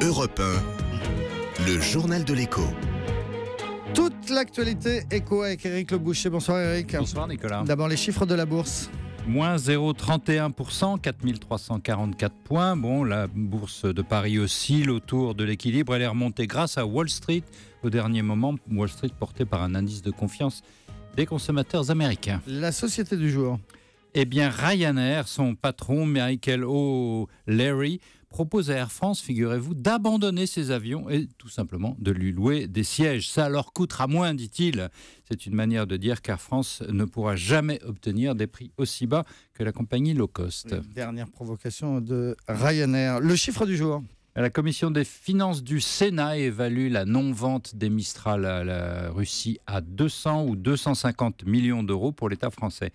Europe 1, le journal de l'écho. Toute l'actualité écho avec Éric Le Boucher. Bonsoir Éric. Bonsoir Nicolas. D'abord les chiffres de la bourse. Moins 0,31%, 4344 points. Bon, la bourse de Paris oscille autour de l'équilibre. Elle est remontée grâce à Wall Street au dernier moment. Wall Street porté par un indice de confiance des consommateurs américains. La société du jour. Eh bien, Ryanair, son patron Michael O'Leary, propose à Air France, figurez-vous, d'abandonner ses avions et tout simplement de lui louer des sièges. Ça leur coûtera moins, dit-il. C'est une manière de dire qu'Air France ne pourra jamais obtenir des prix aussi bas que la compagnie low cost. Dernière provocation de Ryanair. Le chiffre du jour. La commission des finances du Sénat évalue la non-vente des Mistral à la Russie à 200 ou 250 millions d'euros pour l'État français.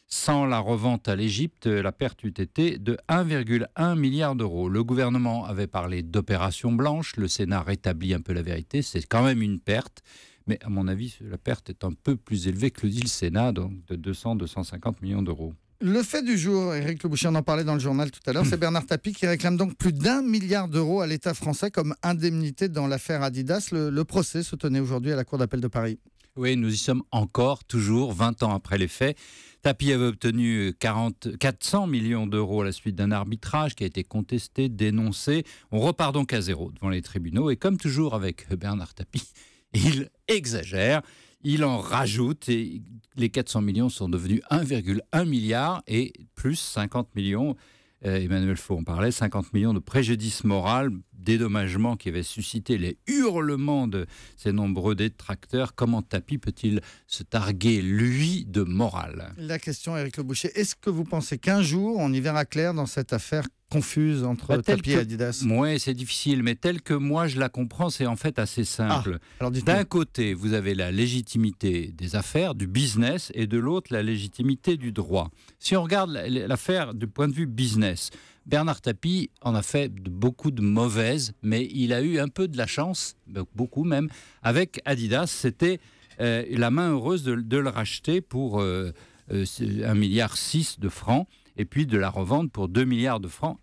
Sans la revente à l'Égypte, la perte eût été de 1,1 milliard d'euros. Le gouvernement avait parlé d'opération blanche. Le Sénat rétablit un peu la vérité. C'est quand même une perte. Mais à mon avis, la perte est un peu plus élevée que le dit le Sénat, donc de 200-250 millions d'euros. Le fait du jour, Éric Le Boucher, on en parlait dans le journal tout à l'heure, c'est Bernard Tapie qui réclame donc plus d'1 milliard d'euros à l'État français comme indemnité dans l'affaire Adidas. Le procès se tenait aujourd'hui à la Cour d'appel de Paris. Oui, nous y sommes encore, toujours, 20 ans après les faits. Tapie avait obtenu 400 millions d'euros à la suite d'un arbitrage qui a été contesté, dénoncé. On repart donc à zéro devant les tribunaux. Et comme toujours avec Bernard Tapie, il exagère, il en rajoute et les 400 millions sont devenus 1,1 milliard et plus 50 millions. Emmanuel Faure en parlait, 50 millions de préjudice moral, dédommagement qui avait suscité les hurlements de ces nombreux détracteurs. Comment Tapie peut-il se targuer, lui, de morale ? La question, Éric Le Boucher, est-ce que vous pensez qu'un jour, on y verra clair dans cette affaire confuse entre Tapie et Adidas ? Oui, c'est difficile, mais tel que moi je la comprends, c'est en fait assez simple. D'un côté, vous avez la légitimité des affaires, du business, et de l'autre, la légitimité du droit. Si on regarde l'affaire du point de vue business, Bernard Tapie en a fait beaucoup de mauvaises, mais il a eu un peu de la chance, beaucoup même, avec Adidas. C'était la main heureuse de le racheter pour 1,6 milliard de francs, et puis de la revendre pour 2 milliards de francs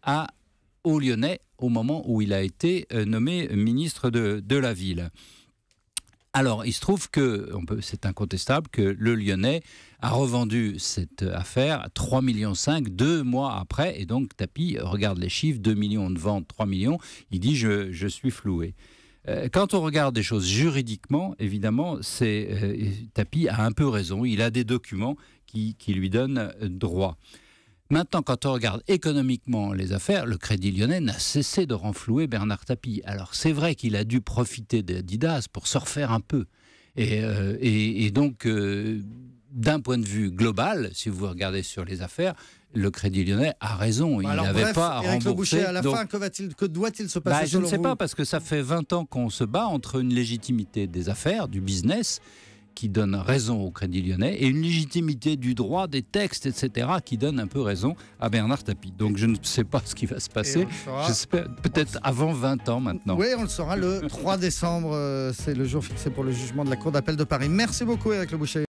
aux Lyonnais au moment où il a été nommé ministre de la ville. Alors, il se trouve que, c'est incontestable, que le Lyonnais a revendu cette affaire à 3,5 millions 2 mois après. Et donc, Tapie regarde les chiffres, 2 millions de ventes, 3 millions. Il dit, je suis floué. Quand on regarde des choses juridiquement, évidemment, Tapie a un peu raison. Il a des documents qui lui donnent droit. Maintenant, quand on regarde économiquement les affaires, le Crédit Lyonnais n'a cessé de renflouer Bernard Tapie. Alors, c'est vrai qu'il a dû profiter d'Adidas pour se refaire un peu. Et donc, d'un point de vue global, si vous regardez sur les affaires, le Crédit Lyonnais a raison. Il n'avait pas à rembourser. Éric Le Boucher, à la fin, que doit-il se passer Je ne sais selon pas, vous ? parce que ça fait 20 ans qu'on se bat entre une légitimité des affaires, du business, qui donne raison au Crédit Lyonnais, et une légitimité du droit, des textes, etc., qui donne un peu raison à Bernard Tapie. Donc je ne sais pas ce qui va se passer. J'espère peut-être avant 20 ans maintenant. Oui, on le saura le 3 décembre. C'est le jour fixé pour le jugement de la Cour d'appel de Paris. Merci beaucoup, Éric Le Boucher.